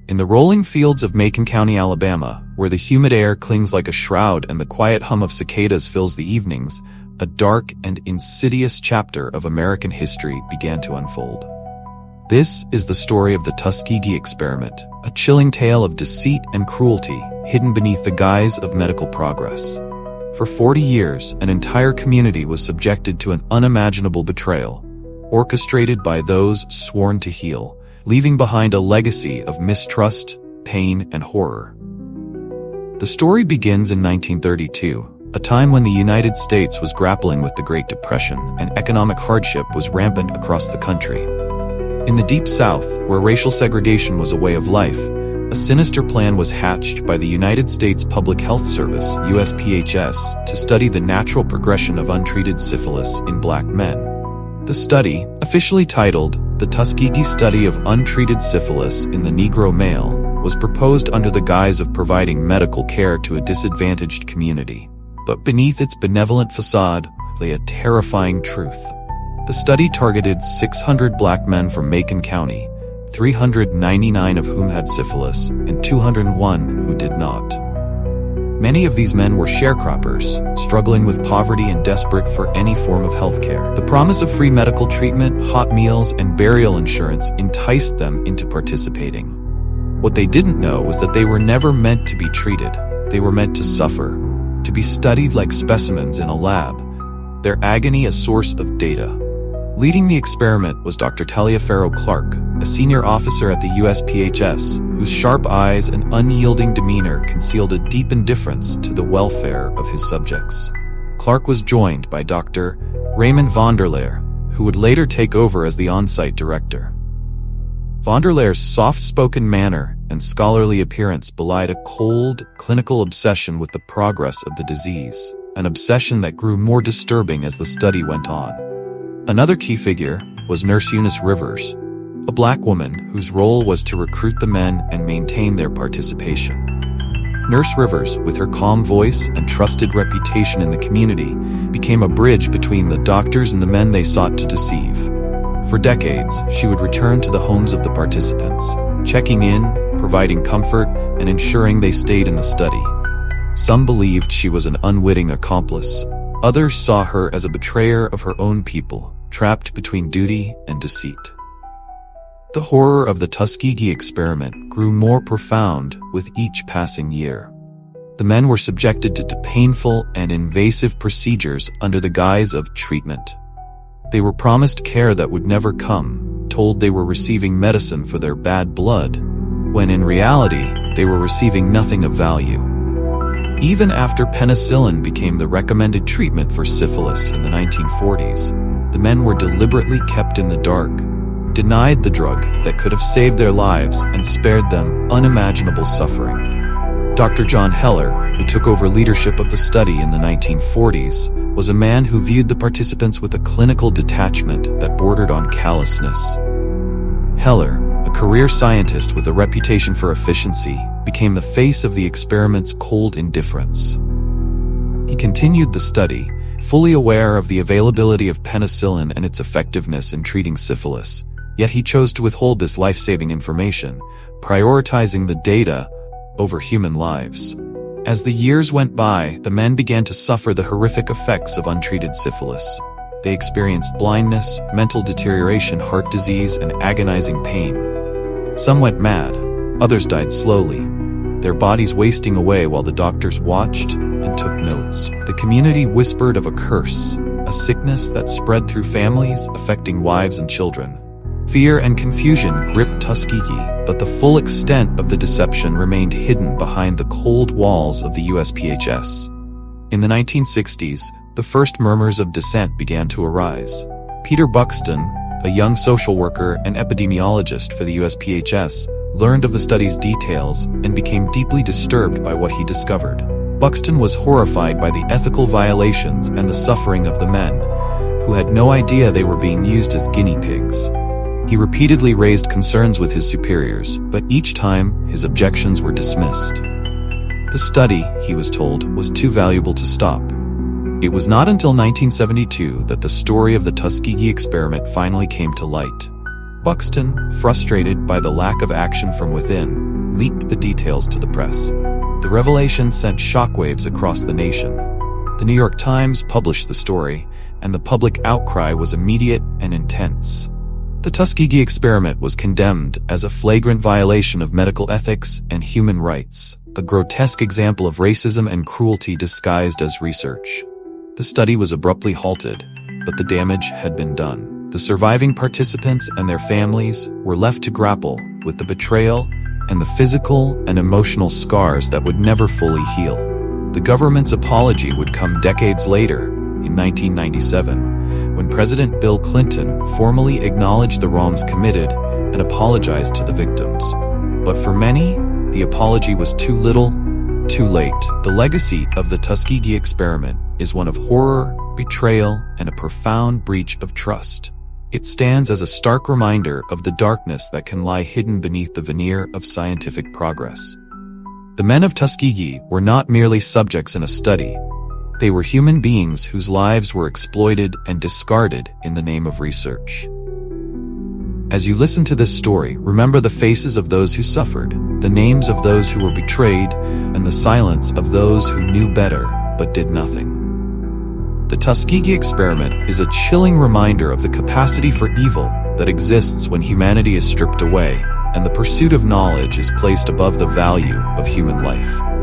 In the rolling fields of Macon County, Alabama, where the humid air clings like a shroud and the quiet hum of cicadas fills the evenings, a dark and insidious chapter of American history began to unfold. This is the story of the Tuskegee Experiment, a chilling tale of deceit and cruelty hidden beneath the guise of medical progress. For 40 years, an entire community was subjected to an unimaginable betrayal, orchestrated by those sworn to heal, leaving behind a legacy of mistrust, pain, and horror. The story begins in 1932, a time when the United States was grappling with the Great Depression and economic hardship was rampant across the country. In the Deep South, where racial segregation was a way of life, a sinister plan was hatched by the United States Public Health Service, USPHS, to study the natural progression of untreated syphilis in black men. The study, officially titled The Tuskegee Study of Untreated Syphilis in the Negro Male, was proposed under the guise of providing medical care to a disadvantaged community. But beneath its benevolent facade lay a terrifying truth. The study targeted 600 black men from Macon County, 399 of whom had syphilis, and 201 who did not. Many of these men were sharecroppers, struggling with poverty and desperate for any form of health care. The promise of free medical treatment, hot meals, and burial insurance enticed them into participating. What they didn't know was that they were never meant to be treated. They were meant to suffer, to be studied like specimens in a lab, their agony a source of data. Leading the experiment was Dr. Taliaferro Clark, a senior officer at the USPHS, whose sharp eyes and unyielding demeanor concealed a deep indifference to the welfare of his subjects. Clark was joined by Dr. Raymond Vonderlehr, who would later take over as the on-site director. Vonderlehr's soft-spoken manner and scholarly appearance belied a cold, clinical obsession with the progress of the disease, an obsession that grew more disturbing as the study went on. Another key figure was Nurse Eunice Rivers, a black woman whose role was to recruit the men and maintain their participation. Nurse Rivers, with her calm voice and trusted reputation in the community, became a bridge between the doctors and the men they sought to deceive. For decades, she would return to the homes of the participants, checking in, providing comfort, and ensuring they stayed in the study. Some believed she was an unwitting accomplice. Others saw her as a betrayer of her own people, trapped between duty and deceit. The horror of the Tuskegee Experiment grew more profound with each passing year. The men were subjected to painful and invasive procedures under the guise of treatment. They were promised care that would never come, told they were receiving medicine for their bad blood, when in reality, they were receiving nothing of value. Even after penicillin became the recommended treatment for syphilis in the 1940s, the men were deliberately kept in the dark, denied the drug that could have saved their lives and spared them unimaginable suffering. Dr. John Heller, who took over leadership of the study in the 1940s, was a man who viewed the participants with a clinical detachment that bordered on callousness. Heller, a career scientist with a reputation for efficiency, became the face of the experiment's cold indifference. He continued the study, fully aware of the availability of penicillin and its effectiveness in treating syphilis, yet he chose to withhold this life-saving information, prioritizing the data over human lives. As the years went by, the men began to suffer the horrific effects of untreated syphilis. They experienced blindness, mental deterioration, heart disease, and agonizing pain. Some went mad, others died slowly, their bodies wasting away while the doctors watched and took notes. The community whispered of a curse, a sickness that spread through families, affecting wives and children. Fear and confusion gripped Tuskegee, but the full extent of the deception remained hidden behind the cold walls of the USPHS. In the 1960s, the first murmurs of dissent began to arise. Peter Buxton, a young social worker and epidemiologist for the USPHS, learned of the study's details and became deeply disturbed by what he discovered. Buxton was horrified by the ethical violations and the suffering of the men, who had no idea they were being used as guinea pigs. He repeatedly raised concerns with his superiors, but each time his objections were dismissed. The study, he was told, was too valuable to stop. It was not until 1972 that the story of the Tuskegee Experiment finally came to light. Buxton, frustrated by the lack of action from within, leaked the details to the press. The revelation sent shockwaves across the nation. The New York Times published the story, and the public outcry was immediate and intense. The Tuskegee Experiment was condemned as a flagrant violation of medical ethics and human rights, a grotesque example of racism and cruelty disguised as research. The study was abruptly halted, but the damage had been done. The surviving participants and their families were left to grapple with the betrayal and the physical and emotional scars that would never fully heal. The government's apology would come decades later, in 1997, when President Bill Clinton formally acknowledged the wrongs committed and apologized to the victims. But for many, the apology was too little, too late. The legacy of the Tuskegee Experiment is one of horror, betrayal, and a profound breach of trust. It stands as a stark reminder of the darkness that can lie hidden beneath the veneer of scientific progress. The men of Tuskegee were not merely subjects in a study. They were human beings whose lives were exploited and discarded in the name of research. As you listen to this story, remember the faces of those who suffered, the names of those who were betrayed, and the silence of those who knew better but did nothing. The Tuskegee Experiment is a chilling reminder of the capacity for evil that exists when humanity is stripped away, and the pursuit of knowledge is placed above the value of human life.